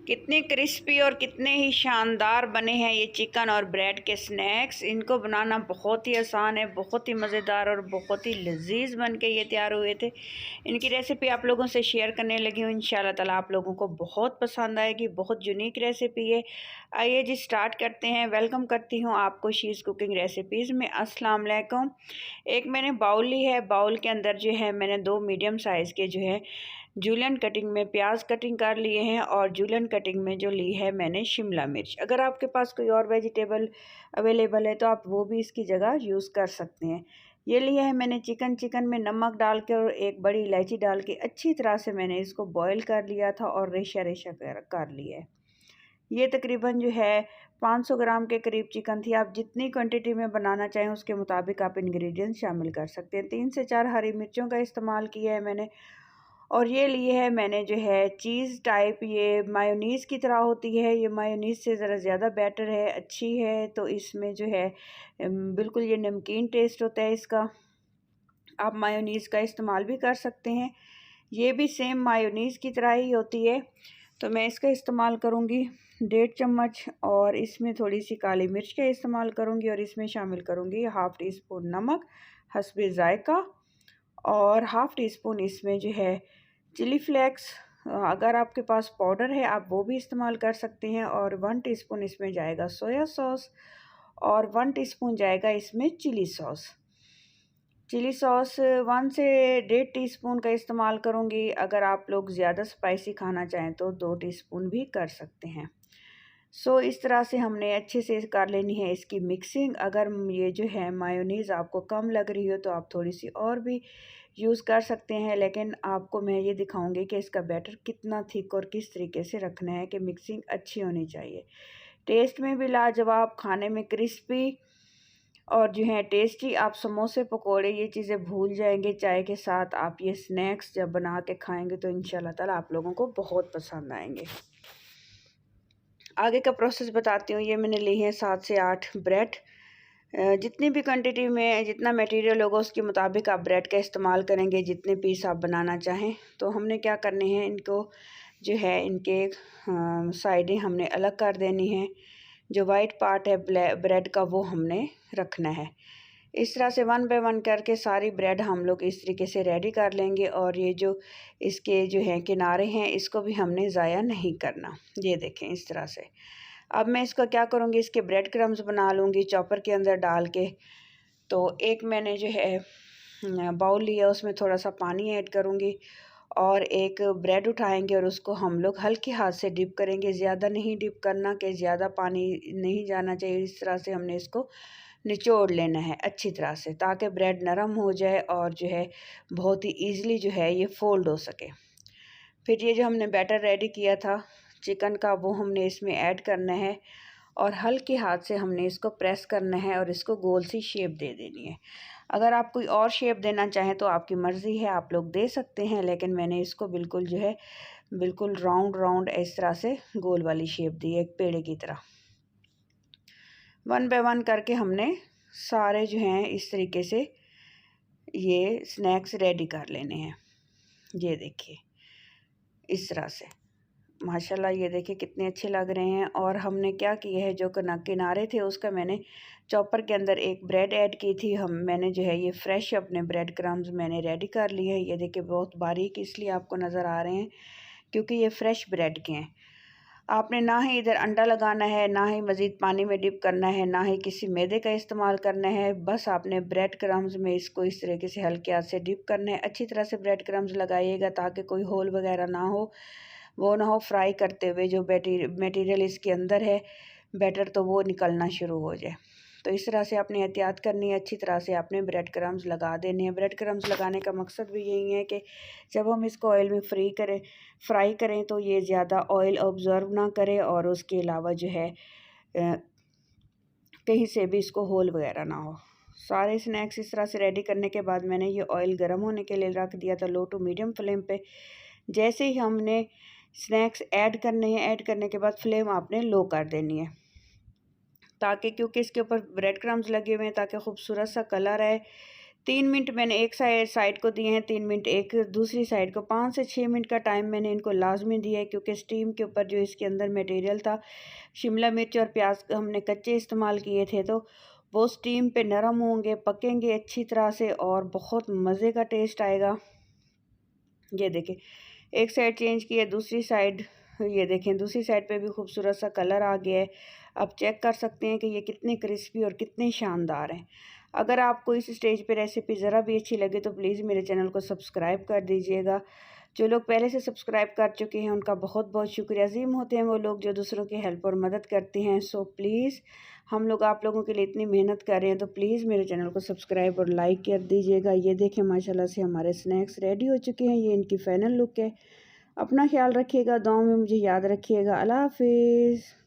कितने क्रिस्पी और कितने ही शानदार बने हैं ये चिकन और ब्रेड के स्नैक्स। इनको बनाना बहुत ही आसान है, बहुत ही मज़ेदार और बहुत ही लजीज बन के ये तैयार हुए थे। इनकी रेसिपी आप लोगों से शेयर करने लगी हूँ, इंशाल्लाह ताला आप लोगों को बहुत पसंद आएगी। बहुत यूनिक रेसिपी है। आइए जी स्टार्ट करते हैं। वेलकम करती हूँ आपको शीज़ कुकिंग रेसिपीज़ में। अस्सलाम वालेकुम। एक मैंने बाउल ली है, बाउल के अंदर जो है मैंने 2 मीडियम साइज़ के जो है जूलियन कटिंग में प्याज कटिंग कर लिए हैं और जूलियन कटिंग में जो ली है मैंने शिमला मिर्च। अगर आपके पास कोई और वेजिटेबल अवेलेबल है तो आप वो भी इसकी जगह यूज़ कर सकते हैं। ये लिया है मैंने चिकन। चिकन में नमक डाल के और एक बड़ी इलायची डाल के अच्छी तरह से मैंने इसको बॉईल कर लिया था और रेशा रेशा कर लिया है। ये तकरीबन जो है 500 ग्राम के करीब चिकन थी। आप जितनी क्वांटिटी में बनाना चाहें उसके मुताबिक आप इंग्रेडिएंट्स शामिल कर सकते हैं। 3 से 4 हरी मिर्चों का इस्तेमाल किया है मैंने। और ये लिए है मैंने जो है चीज़ टाइप, ये मायोनीज़ की तरह होती है। ये मायोनीज़ से ज़रा ज़्यादा बेटर है, अच्छी है। तो इसमें जो है बिल्कुल ये नमकीन टेस्ट होता है इसका। आप मायोनीज़ का इस्तेमाल भी कर सकते हैं। ये भी सेम मायोनीज़ की तरह ही होती है। तो मैं इसका इस्तेमाल करूँगी 1.5 चम्मच और इसमें थोड़ी सी काली मिर्च का इस्तेमाल करूँगी और इसमें शामिल करूँगी हाफ़ टी स्पून नमक हस्बे ज़ायक़ा और हाफ़ टी स्पून इसमें जो है चिली फ्लेक्स। अगर आपके पास पाउडर है आप वो भी इस्तेमाल कर सकते हैं। और 1 टीस्पून इसमें जाएगा सोया सॉस और 1 टीस्पून जाएगा इसमें चिली सॉस। चिली सॉस 1 से 1.5 टीस्पून का इस्तेमाल करूँगी। अगर आप लोग ज़्यादा स्पाइसी खाना चाहें तो 2 टीस्पून भी कर सकते हैं। इस तरह से हमने अच्छे से कर लेनी है इसकी मिक्सिंग। अगर ये जो है मायोनीज़ आपको कम लग रही हो तो आप थोड़ी सी और भी यूज़ कर सकते हैं, लेकिन आपको मैं ये दिखाऊंगी कि इसका बैटर कितना थिक और किस तरीके से रखना है कि मिक्सिंग अच्छी होनी चाहिए। टेस्ट में भी लाजवाब, खाने में क्रिस्पी और जो है टेस्टी। आप समोसे पकोड़े ये चीज़ें भूल जाएंगे चाय के साथ। आप ये स्नैक्स जब बना के खाएंगे तो इंशाल्लाह ताला आप लोगों को बहुत पसंद आएंगे। आगे का प्रोसेस बताती हूँ। ये मैंने ली है 7 से 8 ब्रेड। जितनी भी क्वांटिटी में जितना मटेरियल होगा उसके मुताबिक आप ब्रेड का इस्तेमाल करेंगे, जितने पीस आप बनाना चाहें। तो हमने क्या करने हैं, इनको जो है इनके साइडें हमने अलग कर देनी है। जो वाइट पार्ट है ब्रेड का वो हमने रखना है। इस तरह से 1 बाय 1 करके सारी ब्रेड हम लोग इस तरीके से रेडी कर लेंगे। और ये जो इसके जो है किनारे हैं इसको भी हमने ज़ाया नहीं करना। ये देखें इस तरह से। अब मैं इसका क्या करूँगी, इसके ब्रेड क्रम्स बना लूँगी चॉपर के अंदर डाल के। तो एक मैंने जो है बाउल लिया, उसमें थोड़ा सा पानी ऐड करूँगी और एक ब्रेड उठाएंगे और उसको हम लोग हल्के हाथ से डिप करेंगे। ज़्यादा नहीं डिप करना कि ज़्यादा पानी नहीं जाना चाहिए। इस तरह से हमने इसको निचोड़ लेना है अच्छी तरह से, ताकि ब्रेड नरम हो जाए और जो है बहुत ही ईज़िली जो है ये फ़ोल्ड हो सके। फिर ये जो हमने बैटर रेडी किया था चिकन का वो हमने इसमें ऐड करना है और हल्के हाथ से हमने इसको प्रेस करना है और इसको गोल सी शेप दे देनी है। अगर आप कोई और शेप देना चाहें तो आपकी मर्ज़ी है, आप लोग दे सकते हैं, लेकिन मैंने इसको बिल्कुल जो है बिल्कुल राउंड इस तरह से गोल वाली शेप दी है, एक पेड़े की तरह। 1 बाय 1 करके हमने सारे जो हैं इस तरीके से ये स्नैक्स रेडी कर लेने हैं। ये देखिए इस तरह से माशाल्लाह ये देखिए कितने अच्छे लग रहे हैं। और हमने क्या किया है, जो किनारे थे उसका मैंने चॉपर के अंदर एक ब्रेड ऐड की थी। मैंने जो है ये फ्रेश अपने ब्रेड क्रम्स मैंने रेडी कर लिए हैं। ये देखिए बहुत बारीक इसलिए आपको नज़र आ रहे हैं क्योंकि ये फ्रेश ब्रेड के हैं। आपने ना ही इधर अंडा लगाना है, ना ही मज़ीद पानी में डिप करना है, ना ही किसी मैदे का इस्तेमाल करना है। बस आपने ब्रेड क्रम्स में इसको इस तरीके से हल्के हाथ से डिप करना है। अच्छी तरह से ब्रेड क्रम्स लगाइएगा ताकि कोई होल वगैरह ना हो, वो ना हो फ्राई करते हुए जो मटेरियल इसके अंदर है बैटर तो वो निकलना शुरू हो जाए। तो इस तरह से आपने एहतियात करनी है। अच्छी तरह से आपने ब्रेड क्रम्स लगा देने हैं। ब्रेड क्रम्स लगाने का मकसद भी यही है कि जब हम इसको ऑयल में फ्राई करें तो ये ज़्यादा ऑयल ऑब्ज़र्व ना करे और उसके अलावा जो है कहीं से भी इसको होल वगैरह ना हो। सारे स्नैक्स इस तरह से रेडी करने के बाद मैंने ये ऑयल गर्म होने के लिए रख दिया था लो टू मीडियम फ्लेम पे। जैसे ही हमने स्नैक्स ऐड करने हैं, ऐड करने के बाद फ्लेम आपने लो कर देनी है ताकि क्योंकि इसके ऊपर ब्रेड क्रम्स लगे हुए हैं ताकि खूबसूरत सा कलर आए, 3 मिनट मैंने एक साइड को दिए हैं, 3 मिनट एक दूसरी साइड को। 5 से 6 मिनट का टाइम मैंने इनको लाजमी दिया है, क्योंकि स्टीम के ऊपर जो इसके अंदर मटेरियल था, शिमला मिर्च और प्याज हमने कच्चे इस्तेमाल किए थे, तो वो स्टीम पे नरम होंगे, पकेंगे अच्छी तरह से और बहुत मज़े का टेस्ट आएगा। ये देखें, एक साइड चेंज किया, दूसरी साइड, ये देखें दूसरी साइड पे भी खूबसूरत सा कलर आ गया है। आप चेक कर सकते हैं कि ये कितने क्रिस्पी और कितने शानदार हैं। अगर आपको इस स्टेज पे रेसिपी ज़रा भी अच्छी लगे तो प्लीज़ मेरे चैनल को सब्सक्राइब कर दीजिएगा। जो लोग पहले से सब्सक्राइब कर चुके हैं उनका बहुत बहुत शुक्रिया। अज़ीम होते हैं वो लोग जो दूसरों की हेल्प और मदद करते हैं। सो प्लीज़, हम लोग आप लोगों के लिए इतनी मेहनत कर रहे हैं, तो प्लीज़ मेरे चैनल को सब्सक्राइब और लाइक कर दीजिएगा। ये देखें माशाल्लाह से हमारे स्नैक्स रेडी हो चुके हैं। ये इनकी फ़ाइनल लुक है। अपना ख्याल रखिएगा, दुआओं में मुझे याद रखिएगा। अल्लाह हाफ़िज़।